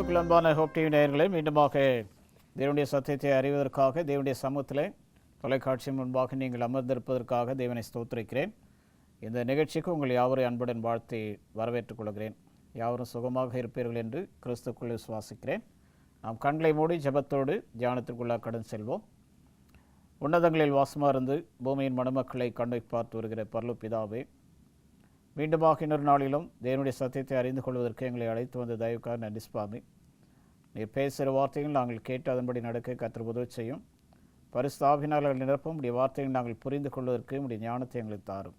கிறிஸ்துக்குள் அன்பான hope TV நேயர்களே, மீண்டுமாக தேவனுடைய சத்தியத்தை அறிவதற்காக தேவனுடைய சமூகத்தில் தொலைக்காட்சி முன்பாக நீங்கள் அமர்ந்திருப்பதற்காக தேவனை ஸ்தோத்திரிக்கிறேன். இந்த நிகழ்ச்சிக்கு உங்கள் யாவரையும் அன்புடன் வாழ்த்தி வரவேற்றுக் கொள்கிறேன். யாவரும் சுகமாக இருப்பீர்கள் என்று கிறிஸ்துக்குள் விசுவாசிக்கிறேன். நாம் கண்களை மூடி ஜெபத்தோடு தியானத்திற்குள்ளாக கடன் செல்வோம். உன்னதங்களில் வாசமாக இருந்து பூமியின் மணமக்களை கண்டு பார்த்து வருகிற பரலோக பிதாவே, மீண்டுமாக இன்னொரு நாளிலும் தேவனுடைய சத்தியத்தை அறிந்து கொள்வதற்கு எங்களை அழைத்து வந்த தயவுக்காக நன்றி சுவாமி. நீர் பேசுகிற வார்த்தைகள் நாங்கள் கேட்டு அதன்படி நடக்க கர்த்தர் உதவி செய்யும். பரிசுத்தாவினால் நிரப்பும் உடைய வார்த்தைகள் நாங்கள் புரிந்து கொள்வதற்கு உடைய ஞானத்தை எங்களுக்கு தாரும்.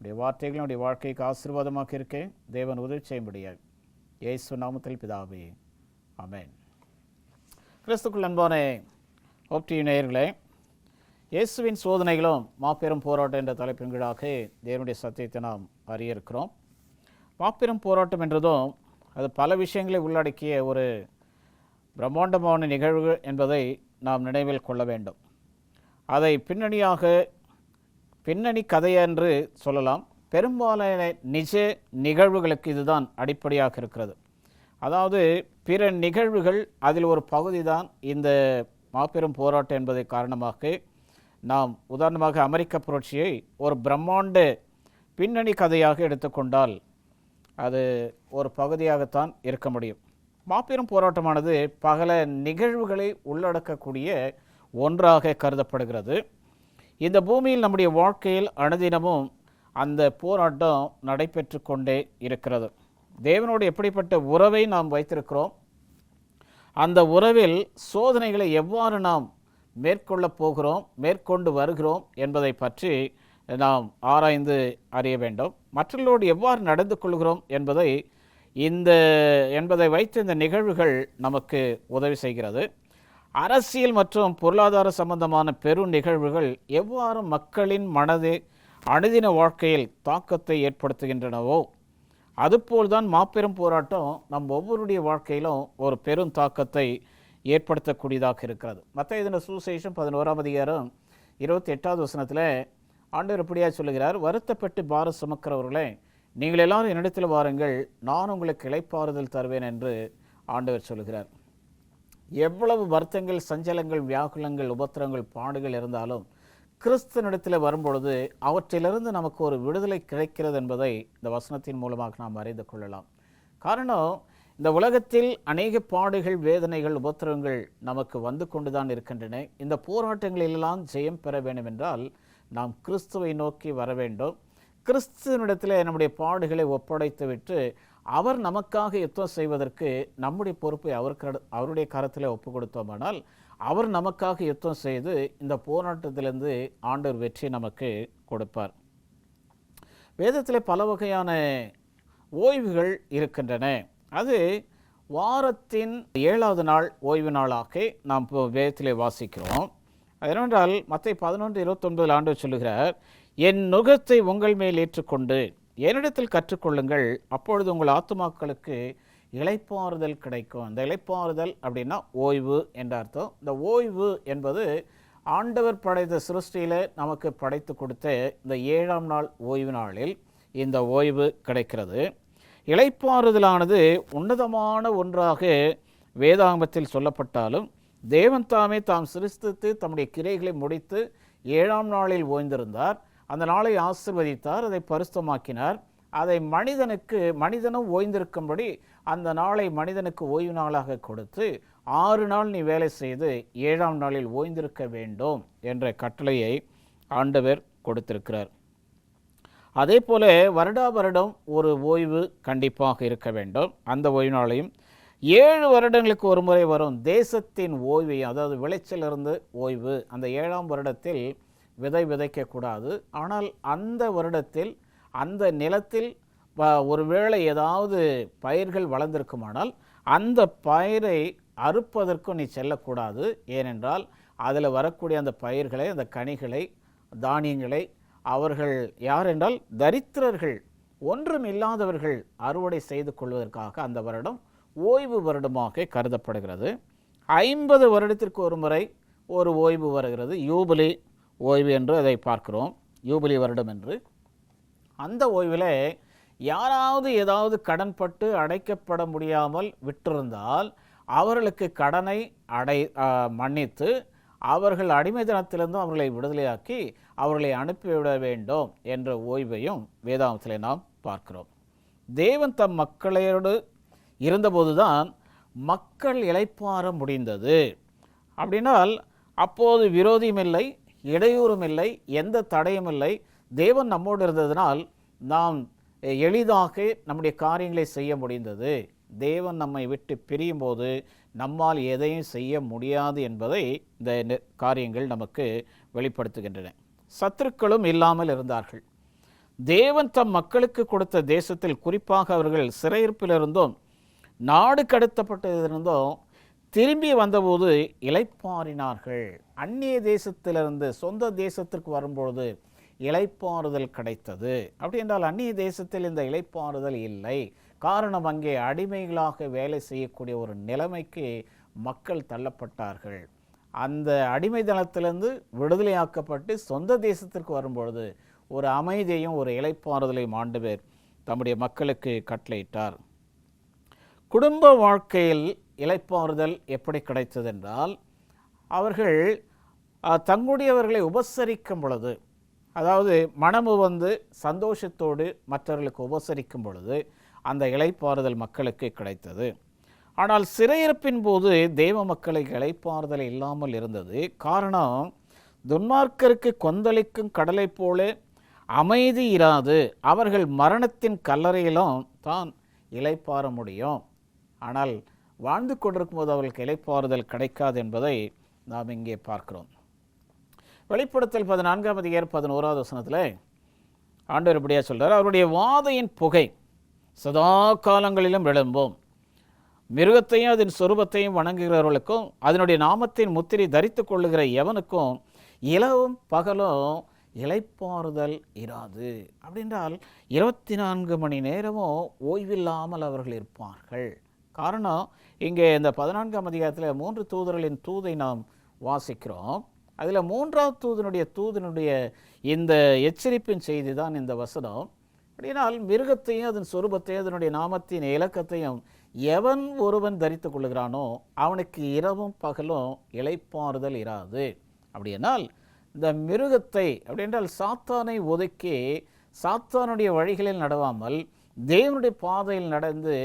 உடைய வார்த்தைகள் உடைய வாழ்க்கைக்கு ஆசீர்வாதமாக இருக்கேன். தேவன் உதவி செய்ய முடியாது. இயேசு நாமத்தில் பிதாவே, ஆமென். கிறிஸ்துக்குள் அன்பான ஹோப் டிவி நேயர்களே, இயேசுவின் சோதனைகளும் மாபெரும் போராட்டம் என்ற தலைப்பின் கீழாக தேவனுடைய சத்தியத்தை நாம் அறிய இருக்கிறோம். மாபெரும் போராட்டம் என்றதும் அது பல விஷயங்களை உள்ளடக்கிய ஒரு பிரம்மாண்டமான நிகழ்வு என்பதை நாம் நினைவில் கொள்ள வேண்டும். அதை பின்னணி கதை என்று சொல்லலாம். பெரும்பாலான நிஜ நிகழ்வுகளுக்கு இதுதான் அடிப்படையாக இருக்கிறது. அதாவது பிற நிகழ்வுகள் அதில் ஒரு பகுதி தான் இந்த மாபெரும் போராட்டம் என்பதை காரணமாக நாம் உதாரணமாக அமெரிக்க புரட்சியை ஒரு பிரம்மாண்ட பின்னணி கதையாக எடுத்துக்கொண்டால் அது ஒரு பகுதியாகத்தான் இருக்க முடியும். மாபெரும் போராட்டமானது பல நிகழ்வுகளை உள்ளடக்கக்கூடிய ஒன்றாக கருதப்படுகிறது. இந்த பூமியில் நம்முடைய வாழ்க்கையில் அனுதினமும் அந்த போராட்டம் நடைபெற்று கொண்டே இருக்கிறது. தேவனோடு எப்படிப்பட்ட உறவை நாம் வைத்திருக்கிறோம், அந்த உறவில் சோதனைகளை எவ்வாறு நாம் மேற்கொண்டு வருகிறோம் என்பதை பற்றி நாம் ஆராய்ந்து அறிய வேண்டும். மற்றவர்களோடு எவ்வாறு நடந்து கொள்கிறோம் என்பதை வைத்து இந்த நிகழ்வுகள் நமக்கு உதவி செய்கிறது. அரசியல் மற்றும் பொருளாதார சம்பந்தமான பெரும் நிகழ்வுகள் எவ்வாறு மக்களின் மனதை அனுதின வாழ்க்கையில் தாக்கத்தை ஏற்படுத்துகின்றனவோ அதுபோல்தான் மாபெரும் போராட்டம் நம் ஒவ்வொருடைய வாழ்க்கையிலும் ஒரு பெரும் தாக்கத்தை ஏற்படுத்தக்கூடியதாக இருக்கிறது. மத்தேயு எழுதின சுவிசேஷம் 11ஆம் அதிகாரம் 28வது வசனத்தில் ஆண்டவர் இப்படியாக சொல்லுகிறார், வருத்தப்பட்டு பாரம் சுமக்கிறவர்களே, நீங்கள் எல்லாரும் என்னிடத்தில் வாருங்கள், நான் உங்களுக்கு இளைப்பாறுதல் தருவேன் என்று ஆண்டவர் சொல்லுகிறார். எவ்வளவு வருத்தங்கள், சஞ்சலங்கள், வியாகுலங்கள், உபத்திரங்கள், பாடுகள் இருந்தாலும் கிறிஸ்துவனிடத்தில் வரும்பொழுது அவற்றிலிருந்து நமக்கு ஒரு விடுதலை கிடைக்கிறது என்பதை இந்த வசனத்தின் மூலமாக நாம் அறிந்து கொள்ளலாம். காரணம், இந்த உலகத்தில் அநேக பாடுகள், வேதனைகள், உபத்திரங்கள் நமக்கு வந்து கொண்டுதான் இருக்கின்றன. இந்த போராட்டங்களெல்லாம் ஜெயம் பெற வேண்டும் என்றால் நாம் கிறிஸ்துவை நோக்கி வர வேண்டும். கிறிஸ்துவனிடத்தில் நம்முடைய பாடுகளை ஒப்படைத்து விட்டு அவர் நமக்காக யுத்தம் செய்வதற்கு நம்முடைய பொறுப்பை அவருடைய கரத்தில் ஒப்பு கொடுத்தோமானால் அவர் நமக்காக யுத்தம் செய்து இந்த போராட்டத்திலிருந்து ஆண்டவர் வெற்றி நமக்கு கொடுப்பார். வேதத்தில் பல வகையான ஓய்வுகள் இருக்கின்றன. அது வாரத்தின் 7வது நாள் ஓய்வு நாளாக நாம் வேதத்திலே வாசிக்கிறோம். அதனால் மத்தேயு 11:29 ஆண்டவர் சொல்லுகிறார், என் நுகத்தை உங்கள் மேல் ஏற்றுக்கொண்டு என்னிடத்தில் கற்றுக்கொள்ளுங்கள், அப்பொழுது உங்கள் ஆத்துமாக்களுக்கு இளைப்பாறுதல் கிடைக்கும். இந்த இளைப்பாறுதல் அப்படின்னா ஓய்வு என்ற அர்த்தம். இந்த ஓய்வு என்பது ஆண்டவர் படைத்த சிருஷ்டியில் நமக்கு படைத்து கொடுத்த இந்த 7ஆம் நாள் ஓய்வு நாளில் இந்த ஓய்வு கிடைக்கிறது. இளைப்பாறுதலானது உன்னதமான ஒன்றாக வேதாகமத்தில் சொல்லப்பட்டாலும் தேவன் தாம் சிருஷ்டித்து தம்முடைய கிரைகளை முடித்து 7ஆம் நாளில் ஓய்ந்திருந்தார். அந்த நாளை ஆசீர்வதித்தார், அதை பரிசுத்தமாக்கினார். அதை மனிதனும் ஓய்ந்திருக்கும்படி அந்த நாளை மனிதனுக்கு ஓய்வு நாளாக கொடுத்து 6 நாள் நீ வேலை செய்து 7ஆம் நாளில் ஓய்ந்திருக்க வேண்டும் என்ற கட்டளையை ஆண்டவர் கொடுத்திருக்கிறார். அதே போல வருடம் ஒரு ஓய்வு கண்டிப்பாக இருக்க வேண்டும். அந்த ஓய்வு நாளையும் 7 வருடங்களுக்கு ஒரு முறை வரும் தேசத்தின் ஓய்வை, அதாவது விளைச்சலிருந்து ஓய்வு. அந்த 7ஆம் வருடத்தில் விதைக்கக்கூடாது. ஆனால் அந்த வருடத்தில் அந்த நிலத்தில் ஒருவேளை ஏதாவது பயிர்கள் வளர்ந்திருக்குமானால் அந்த பயிரை அறுப்பதற்கும் நீ செல்லக்கூடாது. ஏனென்றால் அதில் வரக்கூடிய அந்த பயிர்களை, அந்த கனிகளை, தானியங்களை அவர்கள் யார் என்றால் தரித்திரர்கள், ஒன்றும் இல்லாதவர்கள் அறுவடை செய்து கொள்வதற்காக அந்த வருடம் ஓய்வு வருடமாக கருதப்படுகிறது. 50 வருடத்திற்கு ஒரு முறை ஒரு ஓய்வு வருகிறது, யூபிலி ஓய்வு என்று அதை பார்க்கிறோம், யூபிலி வருடம் என்று. அந்த ஓய்வில் யாராவது ஏதாவது கடன்பட்டு அடைக்கப்பட முடியாமல் விட்டிருந்தால் அவர்களுக்கு கடனை மன்னித்து அவர்கள் அடிமைத்தனத்திலிருந்து அவர்களை விடுதலையாக்கி அவர்களை அனுப்பிவிட வேண்டும் என்ற ஓய்வையும் வேதாகமத்திலே நாம் பார்க்கிறோம். தேவன் தம் மக்களோடு இருந்தபோதுதான் மக்கள் இளைப்பாற முடிந்தது. அப்படின்னால் அப்போது விரோதியும் இல்லை, இடையூறும் இல்லை, எந்த தடையும் இல்லை. தேவன் நம்மோடு இருந்ததினால் நாம் எளிதாக நம்முடைய காரியங்களை செய்ய முடிந்தது. தேவன் நம்மை விட்டு பிரியும் போது நம்மால் எதையும் செய்ய முடியாது என்பதை இந்த காரியங்கள் நமக்கு வெளிப்படுத்துகின்றன. சத்துருக்களும் இல்லாமல் இருந்தார்கள். தேவன் தம் மக்களுக்கு கொடுத்த தேசத்தில், குறிப்பாக அவர்கள் சிறையிருப்பிலிருந்தும் நாடு கடத்தப்பட்டதிலிருந்தும் திரும்பி வந்தபோது இளைப்பாறினார்கள். அந்நிய தேசத்திலிருந்து சொந்த தேசத்திற்கு வரும்பொழுது இளைப்பாறுதல் கிடைத்தது. அப்படி என்றால் அந்நிய தேசத்தில் இந்த இளைப்பாறுதல் இல்லை. காரணம், அங்கே அடிமைகளாக வேலை செய்யக்கூடிய ஒரு நிலைமைக்கு மக்கள் தள்ளப்பட்டார்கள். அந்த அடிமைத்தனத்திலிருந்து விடுதலையாக்கப்பட்டு சொந்த தேசத்திற்கு வரும்பொழுது ஒரு அமைதியையும் ஒரு இளைப்பாறுதலையும் ஆண்டவர் தம்முடைய மக்களுக்கு கட்டளையிட்டார். குடும்ப வாழ்க்கையில் இளைப்பாறுதல் எப்படி கிடைத்தது என்றால், அவர்கள் தங்களுடையவர்களை உபசரிக்கும் பொழுது, அதாவது மனமு வந்து சந்தோஷத்தோடு மற்றவர்களுக்கு உபசரிக்கும் பொழுது அந்த இளைப்பாறுதல் மக்களுக்கு கிடைத்தது. ஆனால் சிறையிருப்பின் போது தேவ மக்களுக்கு இளைப்பாறுதல் இல்லாமல் இருந்தது. காரணம், துன்மார்க்கருக்கு கொந்தளிக்கும் கடலை போல அமைதி இராது. அவர்கள் மரணத்தின் கல்லறையிலும் தான் இளைப்பாற முடியும். ஆனால் வாழ்ந்து கொண்டிருக்கும் போது அவர்களுக்கு இளைப்பாறுதல் கிடைக்காது என்பதை நாம் இங்கே பார்க்கிறோம். வெளிப்படுத்தல் 14:11 வசனத்தில் ஆண்டவர் இப்படியாக சொல்கிறார், அவருடைய வாதையின் புகை சதா காலங்களிலும் எழும்பும். மிருகத்தையும் அதன் சொரூபத்தையும் வணங்குகிறவர்களுக்கும் அதனுடைய நாமத்தின் முத்திரை தரித்து கொள்ளுகிற எவனுக்கும் இரவும் பகலும் இளைப்பாறுதல் இராது. அப்படின்றால் 24 மணி நேரமும் ஓய்வில்லாமல் அவர்கள் இருப்பார்கள். காரணம், இங்கே இந்த 14ஆம் அதிகாரத்தில் 3 தூதர்களின் தூதை நாம் வாசிக்கிறோம். அதில் 3வது தூதனுடைய இந்த எச்சரிப்பின் செய்தி தான் இந்த வசனம். அப்படினால் மிருகத்தையும் அதன் சொரூபத்தையும் அதனுடைய நாமத்தின் இலக்கத்தையும் எவன் ஒருவன் தரித்து கொள்ளுகிறானோ அவனுக்கு இரவும் பகலும் இளைப்பாறுதல் இராது. அப்படியானால் இந்த மிருகத்தை, அப்படின்றால் சாத்தானை ஒதுக்கி சாத்தானுடைய வழிகளில் நடவாமல் தேவனுடைய பாதையில் நடந்து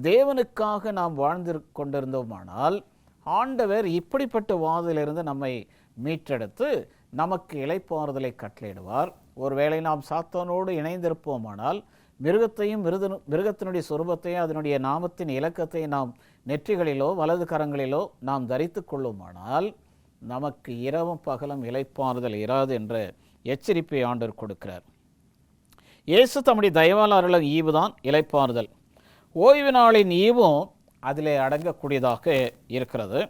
தேவனுக்காக நாம் வாழ்ந்து கொண்டிருந்தோமானால் ஆண்டவர் இப்படிப்பட்ட வாதிலிருந்து நம்மை மீட்டெடுத்து நமக்கு இளைப்பாறுதலை கட்டளையிடுவார். ஒருவேளை நாம் சாத்தானோடு இணைந்திருப்போமானால் மிருகத்தையும் மிருகத்தினுடைய சொரூபத்தையும் அதனுடைய நாமத்தின் இலக்கத்தையும் நாம் நெற்றிகளிலோ வலது கரங்களிலோ நாம் தரித்து கொள்ளுமானால் நமக்கு இரவும் பகலும் இளைப்பாறுதல் இராது என்ற எச்சரிப்பை ஆண்டவர் கொடுக்கிறார். இயேசு தம்முடைய தயவால் அருளும் ஈவுதான் இளைப்பாறுதல். ஓய்வு நாளின் ஈவும் அதிலே அடங்கக்கூடியதாக இருக்கிறது.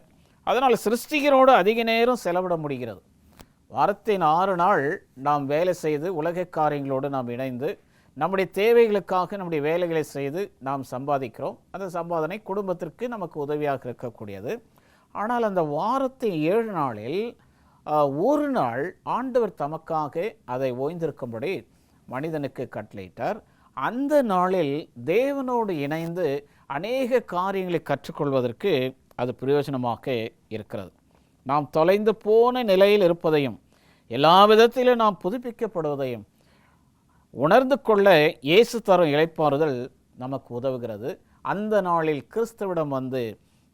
அதனால் சிருஷ்டிகரோடு அதிக நேரம் செலவிட முடிகிறது. வாரத்தின் 6 நாள் நாம் வேலை செய்து உலக காரியங்களோடு நாம் இணைந்து நம்முடைய தேவைகளுக்காக நம்முடைய வேலைகளை செய்து நாம் சம்பாதிக்கிறோம். அந்த சம்பாதனை குடும்பத்திற்கு நமக்கு உதவியாக இருக்கக்கூடியது. ஆனால் அந்த வாரத்தின் 7 நாளில் ஒரு நாள் ஆண்டவர் தமக்காக அதை ஓய்ந்திருக்கும்படி மனிதனுக்கு கட்டளையிட்டார். அந்த நாளில் தேவனோடு இணைந்து அநேக காரியங்களை கற்றுக்கொள்வதற்கு அது பிரயோஜனமாக இருக்கிறது. நாம் தொலைந்து போன நிலையில் இருப்பதையும் எல்லா விதத்திலும் நாம் புதுப்பிக்கப்படுவதையும் உணர்ந்து கொள்ள இயேசு தரும் இளைப்பாறுதல் நமக்கு உதவுகிறது. அந்த நாளில் கிறிஸ்துவிடம் வந்து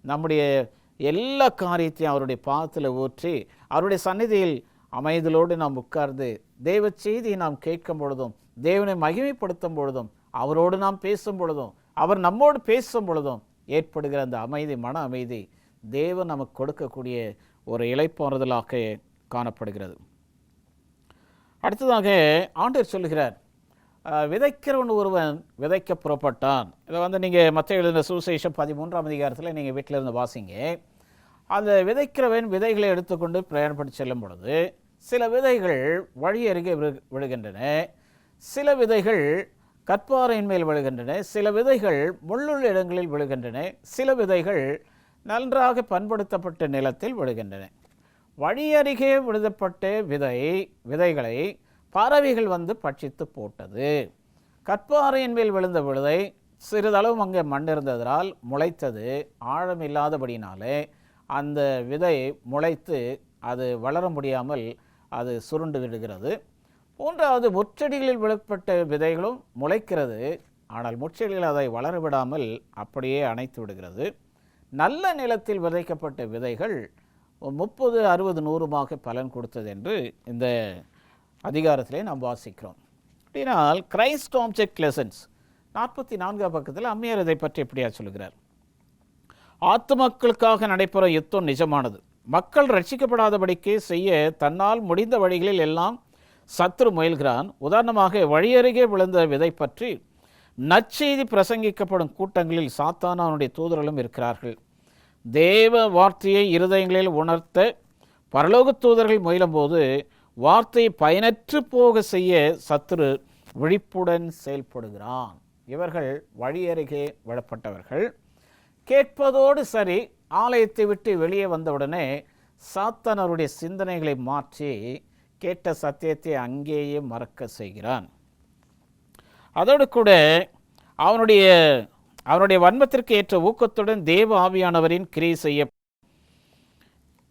நம்முடைய எல்லா காரியத்தையும் அவருடைய பாதத்தில் ஊற்றி அவருடைய சந்நிதியில் அமைதலோடு நாம் உட்கார்ந்து தேவ செய்தியை நாம் கேட்கும் பொழுதும் தேவனை மகிமைப்படுத்தும் பொழுதும் அவரோடு நாம் பேசும் பொழுதும் அவர் நம்மோடு பேசும் பொழுதும் ஏற்படுகிற அந்த அமைதி, மன அமைதி தேவன் நமக்கு கொடுக்கக்கூடிய ஒரு இளைப்பாறுதலாக காணப்படுகிறது. அடுத்ததாக ஆண்டவர் சொல்லுகிறார், விதைக்கிறவன் ஒருவன் விதைக்க புறப்பட்டான். இதை நீங்கள் மத்திய எழுதின சுவிசேஷம் 13ஆம் அதிகாரத்தில் நீங்கள் வீட்டில் இருந்து வாசிங்க. அந்த விதைக்கிறவன் விதைகளை எடுத்துக்கொண்டு பிரயாணப்பட்டு செல்லும் பொழுது சில விதைகள் வழி அருகே விழுகின்றன, சில விதைகள் கற்பாறையின் மேல் விழுகின்றன, சில விதைகள் முள்ளுள்ள இடங்களில் விழுகின்றன, சில விதைகள் நன்றாக பண்படுத்தப்பட்ட நிலத்தில் விழுகின்றன. வழி அருகே விழுதப்பட்ட விதைகளை பறவைகள் வந்து பட்சித்து போட்டது. கற்பாறையின் மேல் விழுந்த விழுதை சிறிதளவும் அங்கே மண் இருந்ததால் முளைத்தது. ஆழம் இல்லாதபடினாலே அந்த விதை முளைத்து அது வளர முடியாமல் அது சுருண்டு விடுகிறது. மூன்றாவது, முச்செடிகளில் விழப்பட்ட விதைகளும் முளைக்கிறது. ஆனால் முச்செடிகள் அதை வளரவிடாமல் அப்படியே அணைத்து விடுகிறது. நல்ல நிலத்தில் விதைக்கப்பட்ட விதைகள் 30, 60, 100மாக பலன் கொடுத்தது என்று இந்த அதிகாரத்திலே நாம் வாசிக்கிறோம். அப்படினால் கிரைஸ்ட் ஆப்ஜெக்ட் லெசன்ஸ் 44ஆம் பக்கத்தில் அம்மையார் இதை பற்றி எப்படியா சொல்கிறார். ஆத்துமக்களுக்காக நடைபெறும் யுத்தம் நிஜமானது. மக்கள் ரட்சிக்கப்படாதபடிக்கு செய்ய தன்னால் முடிந்த வழிகளில் எல்லாம் சத்துரு முயல்கிறான். உதாரணமாக, வழியருகே விழுந்த விதை பற்றி நற்செய்தி பிரசங்கிக்கப்படும் கூட்டங்களில் சாத்தானுடைய தூதர்களும் இருக்கிறார்கள். தேவ வார்த்தையை இருதயங்களில் உணர்த்த பரலோக தூதர்கள் முயலும்போது வார்த்தையை பயனற்று போக செய்ய சத்துரு விழிப்புடன் செயல்படுகிறான். இவர்கள் வழியருகே விடப்பட்டவர்கள். கேட்பதோடு சரி, ஆலயத்தை விட்டு வெளியே வந்தவுடனே சாத்தானருடைய சிந்தனைகளை மாற்றி கேட்ட சத்தியத்தை அங்கேயே மறக்க செய்கிறான். அதோடு கூட அவனுடைய வன்மத்திற்கு ஏற்ற ஊக்கத்துடன் தேவ ஆவியானவரின்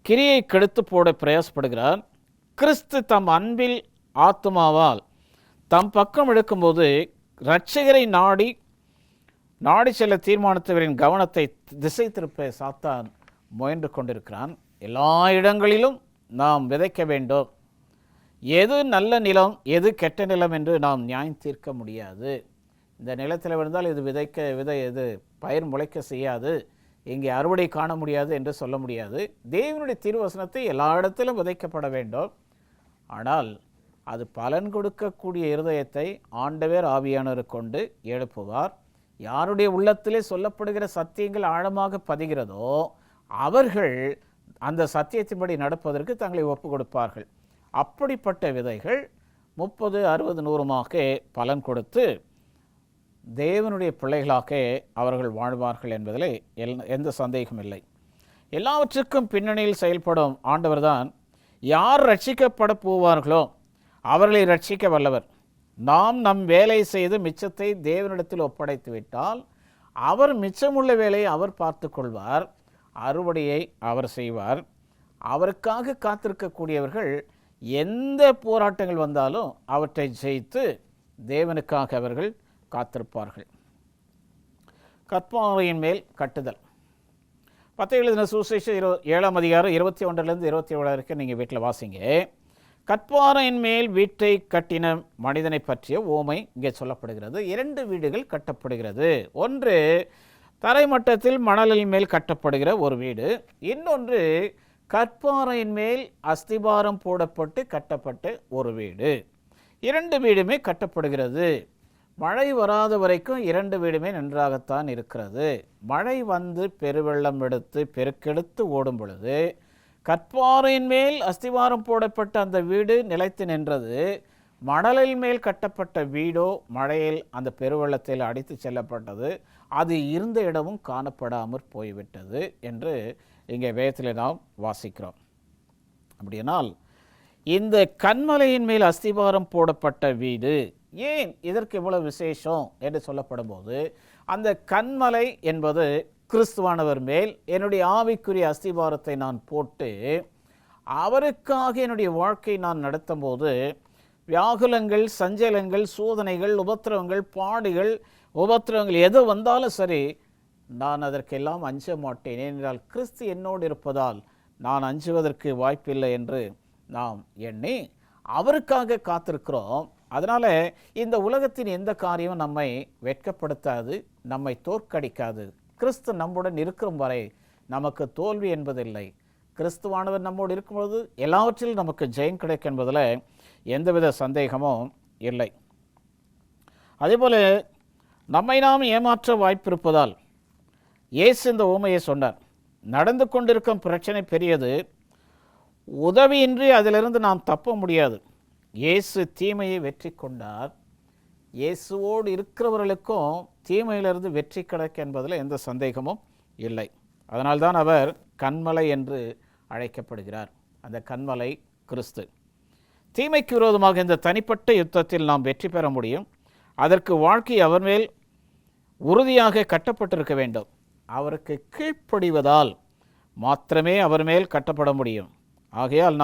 கிரியை கெடுத்து போட பிரயாசப்படுகிறான். கிறிஸ்து தம் அன்பில் ஆத்துமாவால் தம் பக்கம் எடுக்கும்போது இரட்சகரை நாடி செல்ல தீர்மானித்தவரின் கவனத்தை திசை திருப்ப சாத்தான் முயன்று கொண்டிருக்கிறான். எல்லா இடங்களிலும் நாம் விதைக்க வேண்டும். எது நல்ல நிலம், எது கெட்ட நிலம் என்று நாம் நியாயம் தீர்க்க முடியாது. இந்த நிலத்தில் விழுந்தால் இது இது பயிர் முளைக்க செய்யாது, இங்கே அறுவடை காண முடியாது என்று சொல்ல முடியாது. தேவனுடைய திருவசனத்தை எல்லா இடத்திலும் விதைக்கப்பட வேண்டும். ஆனால் அது பலன் கொடுக்கக்கூடிய இருதயத்தை ஆண்டவர் ஆவியானவர் கொண்டு எழுப்புவார். யாருடைய உள்ளத்திலே சொல்லப்படுகிற சத்தியங்கள் ஆழமாக பதிகிறதோ அவர்கள் அந்த சத்தியத்தின்படி நடப்பதற்கு தங்களை ஒப்பு கொடுப்பார்கள். அப்படிப்பட்ட விதைகள் 30, 60, 100மாக பலன் கொடுத்து தேவனுடைய பிள்ளைகளாக அவர்கள் வாழ்வார்கள் என்பதில் எந்த சந்தேகம் இல்லை. எல்லாவற்றுக்கும் பின்னணியில் செயல்படும் ஆண்டவர்தான் யார் ரட்சிக்கப்பட போவார்களோ அவர்களை ரட்சிக்க வல்லவர். நாம் நம் வேலை செய்து மிச்சத்தை தேவனிடத்தில் ஒப்படைத்து விட்டால் அவர் மிச்சமுள்ள வேலையை அவர் பார்த்து கொள்வார், அறுவடையை அவர் செய்வார். அவருக்காக காத்திருக்கக்கூடியவர்கள் எந்த போராட்டங்கள் வந்தாலும் அவற்றை ஜெயித்து தேவனுக்காக அவர்கள் காத்திருப்பார்கள். கற்பாறையின் மேல் கட்டுதல். 10 எழுதின சுவிசேஷம் 7ஆம் அதிகாரம் 21 - 27 வரைக்கும் நீங்கள் வீட்டில் வாசிங்க. கற்பாறையின் மேல் வீட்டை கட்டின மனிதனை பற்றிய ஓமை இங்கே சொல்லப்படுகிறது. 2 வீடுகள் கட்டப்படுகிறது. ஒன்று தரைமட்டத்தில் மணலின் மேல் கட்டப்படுகிற ஒரு வீடு, இன்னொன்று கற்பாறையின் மேல் அஸ்திபாரம் போடப்பட்டு கட்டப்பட்ட ஒரு வீடு. 2 வீடுமே கட்டப்படுகிறது. மழை வராத வரைக்கும் 2 வீடுமே நன்றாகத்தான் இருக்கிறது. மழை வந்து பெருவெள்ளம் எடுத்து பெருக்கெடுத்து ஓடும் பொழுது கற்பாறையின் மேல் அஸ்திவாரம் போடப்பட்ட அந்த வீடு நிலைத்து நின்றது. மணலில் மேல் கட்டப்பட்ட வீடோ மழையில் அந்த பெருவெள்ளத்தில் அடித்து செல்லப்பட்டது. அது இருந்த இடமும் காணப்படாமற் போய்விட்டது என்று இங்கே வேதத்தில் நாம் வாசிக்கிறோம். அப்படியானால் இந்த கன்மலையின் மேல் அஸ்திவாரம் போடப்பட்ட வீடு ஏன் இதற்கு இவ்வளவு விசேஷம் என்று சொல்லப்படும் போது, அந்த கன்மலை என்பது கிறிஸ்துவானவர் மேல் என்னுடைய ஆவிக்குரிய அஸ்திவாரத்தை நான் போட்டு அவருக்காக என்னுடைய வாழ்க்கை நான் நடத்தும் போது வியாகுலங்கள், சஞ்சலங்கள், சோதனைகள், உபத்திரவங்கள், பாடுகள், எது வந்தாலும் சரி நான் அதற்கெல்லாம் அஞ்ச மாட்டேன். ஏனென்றால் கிறிஸ்து என்னோடு இருப்பதால் நான் அஞ்சுவதற்கு வாய்ப்பில்லை என்று நாம் எண்ணி அவருக்காக காத்திருக்கிறோம். அதனால் இந்த உலகத்தின் எந்த காரியமும் நம்மை வெட்கப்படுத்தாது, நம்மை தோற்கடிக்காது. கிறிஸ்து நம்முடன் இருக்கும் வரை நமக்கு தோல்வி என்பதில்லை. கிறிஸ்துவானவர் நம்மோடு இருக்கும்போது எல்லாவற்றிலும் நமக்கு ஜெயம் கிடைக்கும் என்பதில் எந்தவித சந்தேகமும் இல்லை. அதேபோல் நம்மை நாம் ஏமாற்ற வாய்ப்பிருப்பதால் இயேசு இந்த ஊமையை சொன்னார். நடந்து கொண்டிருக்கும் பிரச்சனை பெரியது, உதவியின்றி அதிலிருந்து நாம் தப்ப முடியாது. இயேசு தீமையை வெற்றி கொண்டார். இயேசுவோடு இருக்கிறவர்களுக்கும் தீமையிலிருந்து வெற்றி கிடைக்கும் என்பதில் எந்த சந்தேகமும் இல்லை. அதனால்தான் அவர் கன்மலை என்று அழைக்கப்படுகிறார். அந்த கன்மலை கிறிஸ்து. தீமைக்கு விரோதமாக இந்த தனிப்பட்ட யுத்தத்தில் நாம் வெற்றி பெற முடியும். அதற்கு வாழ்க்கை அவர் மேல் உறுதியாக கட்டப்பட்டிருக்க வேண்டும். அவருக்கு கீழ்ப்படிவதால் மாத்திரமே அவர் மேல் கட்டப்பட முடியும். ஆகையால்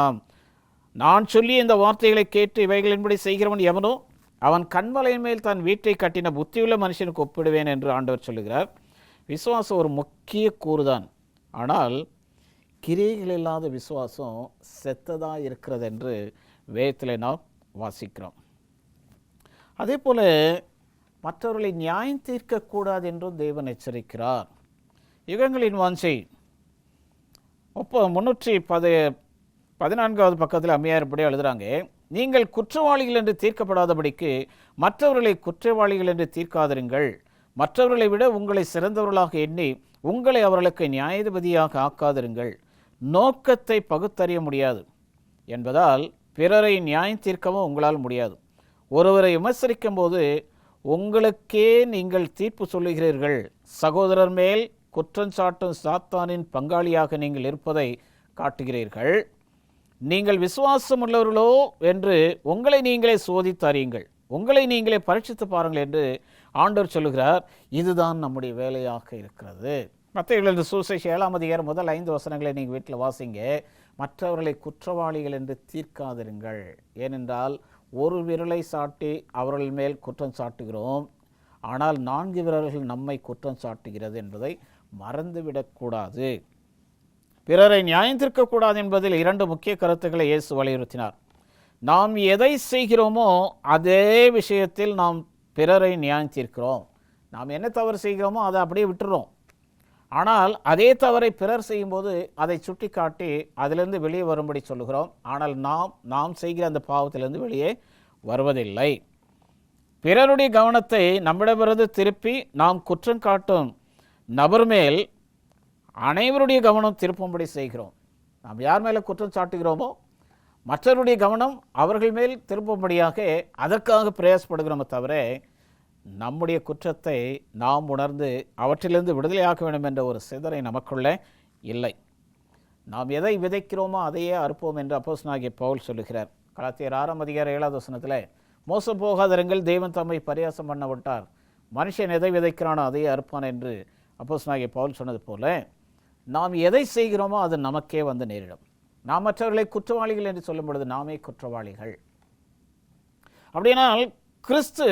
நான் சொல்லி இந்த வார்த்தைகளை கேட்டு இவைகளின்படி செய்கிறவன் எவனோ அவன் கண்மலையின் மேல் தன் வீட்டை கட்டின புத்தியுள்ள மனுஷனுக்கு ஒப்பிடுவேன் என்று ஆண்டவர் சொல்லுகிறார். விசுவாசம் ஒரு முக்கிய கூறுதான். ஆனால் கிரியைகள் இல்லாத விசுவாசம் செத்ததாக இருக்கிறது என்று வேதத்தில் நாம் வாசிக்கிறோம். அதே போல் மற்றவர்களை நியாயம் தீர்க்கக்கூடாது என்றும் தேவன் எச்சரிக்கிறார். யுகங்களின் வாஞ்சை 314வது பக்கத்தில் அம்மையார்படி எழுதுகிறாங்க, நீங்கள் குற்றவாளிகள் என்று தீர்க்கப்படாதபடிக்கு மற்றவர்களை குற்றவாளிகள் என்று தீர்க்காதிருங்கள். மற்றவர்களை விட உங்களை சிறந்தவர்களாக எண்ணி உங்களை அவர்களுக்கு நியாயாதிபதியாக ஆக்காதிருங்கள். நோக்கத்தை பகுத்தறிய முடியாது என்பதால் பிறரை நியாயம் தீர்க்கவும் உங்களால் முடியாது. ஒருவரை விமர்சிக்கும் போது உங்களுக்கே நீங்கள் தீர்ப்பு சொல்லுகிறீர்கள். சகோதரர் மேல் குற்றஞ்சாட்டும் சாத்தானின் பங்காளியாக நீங்கள் இருப்பதை காட்டுகிறீர்கள். நீங்கள் விசுவாசம் உள்ளவர்களோ என்று உங்களை நீங்களே சோதித்து அறியுங்கள், உங்களை நீங்களே பரீட்சித்து பாருங்கள் என்று ஆண்டவர் சொல்லுகிறார். இதுதான் நம்முடைய வேலையாக இருக்கிறது. மத்தேயு சுவிசேஷம் 7ஆம் அதிகாரம் முதல் 5 வசனங்களை நீங்கள் வீட்டில் வாசிங்க. மற்றவர்களை குற்றவாளிகள் என்று தீர்க்காதிருங்கள். ஏனென்றால் ஒரு விரலை சாட்டி அவர்கள் மேல் குற்றம் சாட்டுகிறோம், ஆனால் 4 விரல்கள் நம்மை குற்றம் சாட்டுகிறது என்பதை மறந்துவிடக்கூடாது. பிறரை நியாயம் தீர்க்கக்கூடாது என்பதில் 2 முக்கிய கருத்துக்களை இயேசு வலியுறுத்தினார். நாம் எதை செய்கிறோமோ அதே விஷயத்தில் நாம் பிறரை நியாயம் தீர்க்கிறோம். நாம் என்ன தவறு செய்கிறோமோ அதை அப்படியே விட்டுறோம். ஆனால் அதே தவறை பிறர் செய்யும்போது அதை சுட்டி காட்டி அதிலிருந்து வெளியே வரும்படி சொல்லுகிறோம். ஆனால் நாம் செய்கிற அந்த பாவத்திலிருந்து வெளியே வருவதில்லை. பிறருடைய கவனத்தை நம்மிடமிருந்து திருப்பி நாம் குற்றம் காட்டும் நபர் மேல் அனைவருடைய கவனம் திருப்பும்படி செய்கிறோம். நாம் யார் மேலே குற்றம் சாட்டுகிறோமோ மற்றவருடைய கவனம் அவர்கள் மேல் திருப்பும்படியாக அதற்காக பிரயாசப்படுகிறோமே தவிர நம்முடைய குற்றத்தை நாம் உணர்ந்து அவற்றிலிருந்து விடுதலையாக்க வேண்டும் என்ற ஒரு சிந்தனை நமக்குள்ளே இல்லை. நாம் எதை விதைக்கிறோமோ அதையே அறுப்போம் என்று அப்போஸ்தலனாகிய பவுல் சொல்லுகிறார். கலாத்தியர் 6ஆம் அதிகாரம் 7வது வசனத்தில், மோசம் போகாதிருங்கள், தேவன் தம்மை பரியாசம் பண்ண விட்டார், மனுஷன் எதை விதைக்கிறானோ அதையே அறுப்பான் என்று அப்போஸ்தலனாகிய பவுல் சொன்னது போல நாம் எதை செய்கிறோமோ அது நமக்கே வந்து நேரிடும். நாம் மற்றவர்களை குற்றவாளிகள் என்று சொல்லும் பொழுது நாமே குற்றவாளிகள். அப்படியானால் கிறிஸ்து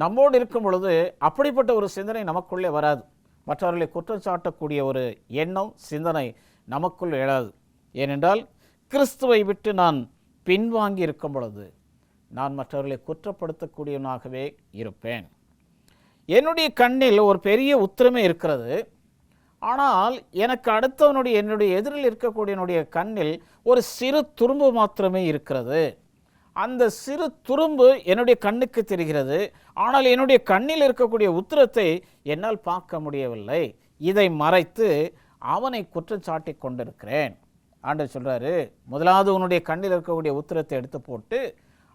நம்மோடு இருக்கும் பொழுது அப்படிப்பட்ட ஒரு சிந்தனை நமக்குள்ளே வராது. மற்றவர்களை குற்றம் சாட்டக்கூடிய ஒரு எண்ணம் சிந்தனை நமக்குள் எழாது. ஏனென்றால் கிறிஸ்துவை விட்டு நான் பின்வாங்கி இருக்கும் பொழுது நான் மற்றவர்களை குற்றப்படுத்தக்கூடியவனாகவே இருப்பேன். என்னுடைய கண்ணில் ஒரு பெரிய உத்திரமே இருக்கிறது. ஆனால் எனக்கு அடுத்தவனுடைய என்னுடைய எதிரில் இருக்கக்கூடியவனுடைய கண்ணில் ஒரு சிறு துரும்பு மாத்திரமே இருக்கிறது. அந்த சிறு துரும்பு என்னுடைய கண்ணுக்கு தெரிகிறது. ஆனால் என்னுடைய கண்ணில் இருக்கக்கூடிய உத்திரத்தை என்னால் பார்க்க முடியவில்லை. இதை மறைத்து அவனை குற்றம் சாட்டி கொண்டிருக்கிறேன். ஆண்டவர் சொல்கிறாரு, முதலாவது உன்னுடைய கண்ணில் இருக்கக்கூடிய உத்திரத்தை எடுத்து போட்டு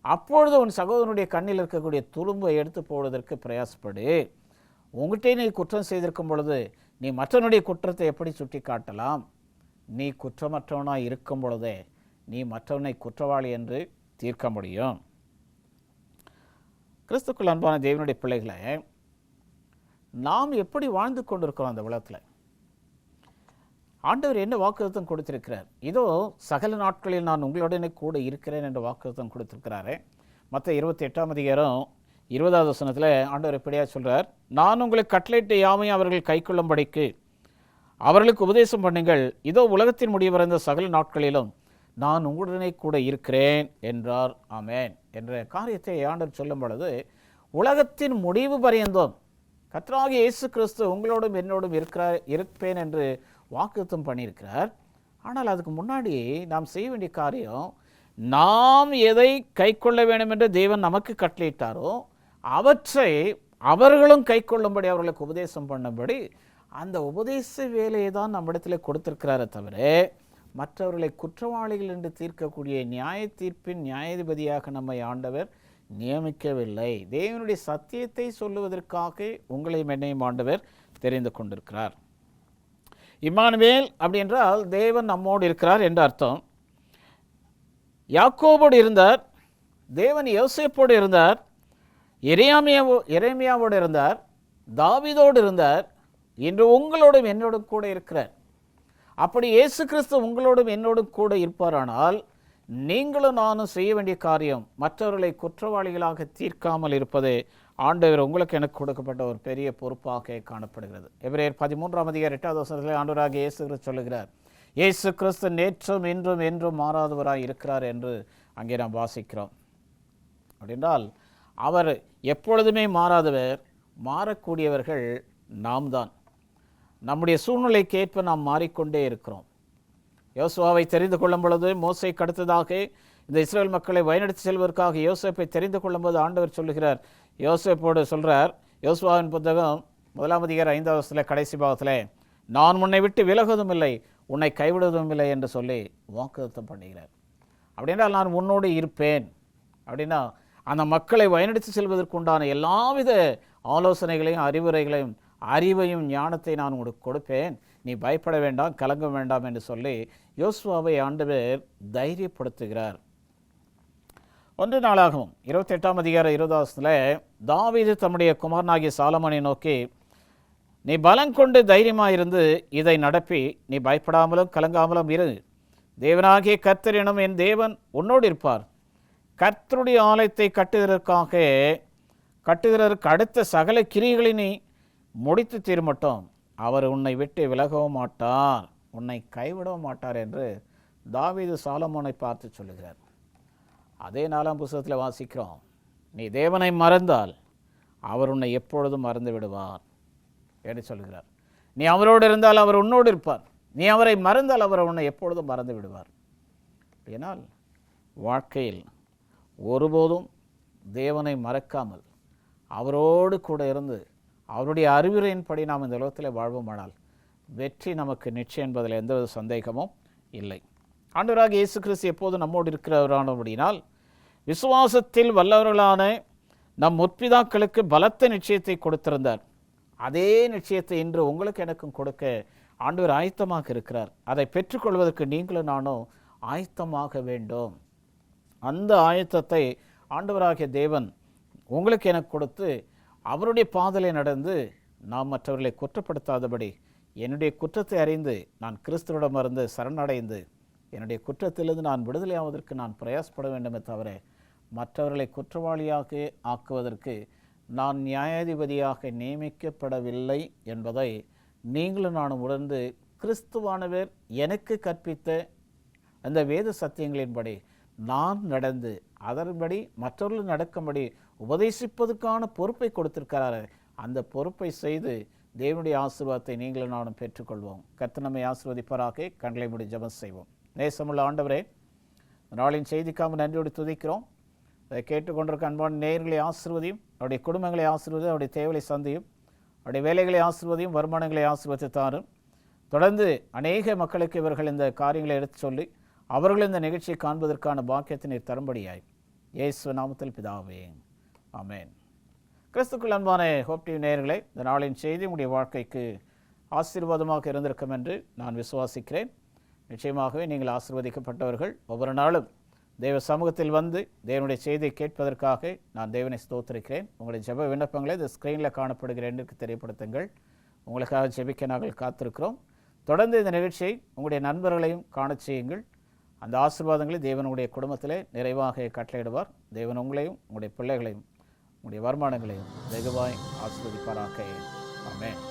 அப்பொழுது உன் சகோதரனுடைய கண்ணில் இருக்கக்கூடிய துரும்பை எடுத்து போவதற்கு பிரயாசப்படு. உங்கள்கிட்டே நீ குற்றம் செய்திருக்கும் பொழுது நீ மற்றவனுடைய குற்றத்தை எப்படி சுட்டி காட்டலாம்? நீ குற்றமற்றவனாக இருக்கும் பொழுதே நீ மற்றவனை குற்றவாளி என்று தீர்க்க முடியும். கிறிஸ்துக்குள் அன்பான தேவனுடைய பிள்ளைகளை, நாம் எப்படி வாழ்ந்து கொண்டிருக்கிறோம் அந்த உலகத்தில்? ஆண்டவர் என்ன வாக்குத்தத்தம் கொடுத்திருக்கிறார்? இதோ சகல நாட்களில் நான் உங்களுடனே கூட இருக்கிறேன் என்ற வாக்குத்தத்தம் கொடுத்திருக்கிறாரு. மற்ற 28ஆம் அதிகாரம் 20வது வசனத்தில் ஆண்டவர் எப்படியா சொல்கிறார், நான் உங்களுக்கு கட்டளையிட்ட யாவையும் அவர்கள் கைக்கொள்ளும்படிக்கு அவர்களுக்கு உபதேசம் பண்ணுங்கள். இதோ உலகத்தின் முடிவு வரைந்த சகல நாட்களிலும் நான் உங்களுடனே கூட இருக்கிறேன் என்றார். ஆமேன் என்ற காரியத்தை ஆண்டவர் சொல்லும் பொழுது உலகத்தின் முடிவு பரியந்தோம் கர்த்தராகிய இயேசு கிறிஸ்து உங்களோடும் என்னோடும் இருப்பேன் என்று வாக்குத்தத்தம் பண்ணியிருக்கிறார். ஆனால் அதுக்கு முன்னாடி நாம் செய்ய வேண்டிய காரியம், நாம் எதை கை கொள்ள வேண்டும் என்று தேவன் நமக்கு கட்டளையிட்டாரோ அவற்றை அவர்களும் கை கொள்ளும்படி அவர்களுக்கு உபதேசம் பண்ணும்படி அந்த உபதேச வேலையை தான் நம்மிடத்தில் கொடுத்திருக்கிறாரே தவிர மற்றவர்களை குற்றவாளிகள் என்று தீர்க்கக்கூடிய நியாய தீர்ப்பின் நியாயாதிபதியாக நம்மை ஆண்டவர் நியமிக்கவில்லை. தேவனுடைய சத்தியத்தை சொல்லுவதற்காக உங்களையும் என்னையும் ஆண்டவர் தெரிந்து கொண்டிருக்கிறார். இம்மானுவேல் அப்படி என்றால் தேவன் நம்மோடு இருக்கிறார் என்று அர்த்தம். யாக்கோபோடு இருந்தார், தேவன் யோசேப்போடு இருந்தார். எரேமியாவோடு இருந்தார், தாவீதோடு இருந்தார், இன்று உங்களோடும் என்னோடும் கூட இருக்கிறார். அப்படி இயேசு கிறிஸ்து உங்களோடும் என்னோடும் கூட இருப்பாரானால் நீங்களும் நானும் செய்ய வேண்டிய காரியம் மற்றவர்களை குற்றவாளிகளாக தீர்க்காமல் இருப்பது ஆண்டவர் உங்களுக்கு எனக்கு கொடுக்கப்பட்ட ஒரு பெரிய பொறுப்பாக காணப்படுகிறது. எபிரேயர் 13:8 ஆண்டவராக இயேசு கிறிஸ்து சொல்லுகிறார், இயேசு கிறிஸ்து நேற்றும் இன்றும் என்றும் மாறாதவராய் இருக்கிறார் என்று அங்கே நாம் வாசிக்கிறோம். அப்படின்றால் அவர் எப்பொழுதுமே மாறாதவர், மாறக்கூடியவர்கள் நாம் தான். நம்முடைய சூழ்நிலைக்கு ஏற்ப நாம் மாறிக்கொண்டே இருக்கிறோம். யோசுவாவை தெரிந்து கொள்ளும் பொழுது, மோசேக்கு அடுத்ததாக இந்த இஸ்ரேல் மக்களை வழிநடத்தி செல்வதற்காக யோசேப்பை தெரிந்து கொள்ளும்போது ஆண்டவர் சொல்லுகிறார், யோசேப்போடு சொல்கிறார், யோசுவாவின் புத்தகம் 1 கடைசி பாகத்தில், நான் உன்னை விட்டு விலகுவதும் இல்லை, உன்னை கைவிடுவதும் இல்லை என்று சொல்லி வாக்குத்தத்தம் பண்ணுகிறார். அப்படின்றால் நான் உன்னோடு இருப்பேன். அப்படின்னா அந்த மக்களை வழிநடத்தி செல்வதற்குண்டான எல்லாவித ஆலோசனைகளையும் அறிவுரைகளையும் அறிவையும் ஞானத்தை நான் உங்களுக்கு கொடுப்பேன், நீ பயப்பட வேண்டாம், கலங்க வேண்டாம் என்று சொல்லி யோசுவாவை ஆண்டவர் தைரியப்படுத்துகிறார். 1 நாளாகவும் 28 தாவீது தம்முடைய குமாரனாகிய சாலமோனை நோக்கி, நீ பலம் கொண்டு தைரியமாயிருந்து இதை நடப்பி நீ பயப்படாமலும் கலங்காமலும் இரு, தேவனாகிய கர்த்தர் எனும் என் தேவன் உன்னோடு இருப்பார். கர்த்தருடைய ஆலயத்தை கட்டுகிறதற்கு அடுத்த சகல கிரிகளை நீ முடித்து தீர்மட்டும், அவர் உன்னை விட்டு விலகவும் மாட்டார், உன்னை கைவிடவும் மாட்டார் என்று தாவீது சாலமோனை பார்த்து சொல்லுகிறார். அதே 4ஆம் புத்தகத்தில் வாசிக்கிறோம், நீ தேவனை மறந்தால் அவர் உன்னை எப்பொழுதும் மறந்து விடுவார் என்று சொல்கிறார். நீ அவரோடு இருந்தால் அவர் உன்னோடு இருப்பார், நீ அவரை மறந்தால் அவர் உன்னை எப்பொழுதும் மறந்து விடுவார். ஏனால் வாழ்க்கையில் ஒருபோதும் தேவனை மறக்காமல் அவரோடு கூட இருந்து அவருடைய அறிவுரையின்படி நாம் இந்த உலகத்தில் வாழ்வோமானால் வெற்றி நமக்கு நிச்சயம் என்பதில் எந்தவித சந்தேகமும் இல்லை. ஆண்டவராகிய இயேசு கிறிஸ்து எப்போது நம்மோடு இருக்கிறவரானபடியினால் விசுவாசத்தில் வல்லவர்களான நம் முற்பிதாக்களுக்கு பலத்த நிச்சயத்தை கொடுத்திருந்தார். அதே நிச்சயத்தை இன்று உங்களுக்கு எனக்கும் கொடுக்க ஆண்டவர் ஆயத்தமாக இருக்கிறார். அதை பெற்றுக்கொள்வதற்கு நீங்களும் நானும் ஆயத்தமாக வேண்டும். அந்த ஆயத்தத்தை ஆண்டவராகிய தேவன் உங்களுக்கு எனக்கு கொடுத்து அவருடைய பாதையிலே நடந்து நாம் மற்றவர்களை குற்றப்படுத்தாதபடி என்னுடைய குற்றத்தை அறிந்து நான் கிறிஸ்துவிடம் இருந்து சரணடைந்து என்னுடைய குற்றத்திலிருந்து நான் விடுதலையாவதற்கு நான் பிரயாசப்பட வேண்டுமே தவிர மற்றவர்களை குற்றவாளியாக ஆக்குவதற்கு நான் நியாயாதிபதியாக நியமிக்கப்படவில்லை என்பதை நீங்களும் நானும் உணர்ந்து கிறிஸ்துவானவர் எனக்கு கற்பித்த அந்த வேத சத்தியங்களின்படி நான் நடந்து அதன்படி மற்றவர்கள் நடக்கும்படி உபதேசிப்பதற்கான பொறுப்பை கொடுத்திருக்கிறார். அந்த பொறுப்பை செய்து தேவனுடைய ஆசீர்வாதத்தை நீங்களும் நானும் பெற்றுக்கொள்வோம். கர்த்தர் நம்மை ஆசீர்வதிப்பாராக. கண்களை மூடி ஜெபம் செய்வோம். நேசமுள்ள ஆண்டவரே, நாளின் செய்திக்காக நன்றியோடு துதிக்கிறோம். அதை கேட்டுக்கொண்டிருக்க அன்பான நேயர்களை ஆசீர்வதியும், அவருடைய குடும்பங்களை ஆசீர்வதியும், அவருடைய தேவைகளை சந்தியும், அவருடைய வேலைகளை ஆசீர்வதியும், வருமானங்களை ஆசீர்வதித்தாரும். தொடர்ந்து அநேக மக்களுக்கு இவர்கள் இந்த காரியங்களை எடுத்து சொல்லி அவர்கள் இந்த நிகழ்ச்சியை காண்பதற்கான பாக்கியத்தினை தரும்படியாய் இயேசு நாமத்தில் பிதாவே, ஆமென். கிறிஸ்துக்குள் அன்பான ஹோப் டிவி நேயர்களே, இந்த நாளின் செய்தி உங்களுடைய வாழ்க்கைக்கு ஆசீர்வாதமாக இருந்திருக்கும் என்று நான் விசுவாசிக்கிறேன். நிச்சயமாகவே நீங்கள் ஆசீர்வதிக்கப்பட்டவர்கள். ஒவ்வொரு நாளும் தேவ சமூகத்தில் வந்து தேவனுடைய செய்தியை கேட்பதற்காக நான் தேவனை ஸ்தோத்திரிக்கிறேன். உங்களுடைய ஜெப விண்ணப்பங்களை இந்த ஸ்க்ரீனில் காணப்படுகிற எண்ணிற்கு தெரியப்படுத்துங்கள். உங்களுக்காக ஜெபிக்க நாங்கள் காத்திருக்கிறோம். தொடர்ந்து இந்த நிகழ்ச்சியை உங்களுடைய நண்பர்களையும் காணச் செய்யுங்கள். அந்த ஆசீர்வாதங்களை தேவனுடைய குடும்பத்திலே நிறைவாக கட்டளையிடுவார். தேவன் உங்களையும் உங்களுடைய பிள்ளைகளையும் உங்களுடைய வருமானங்களையும் வெகுவாய் ஆசீர்வதிப்பாராக. ஆமென்.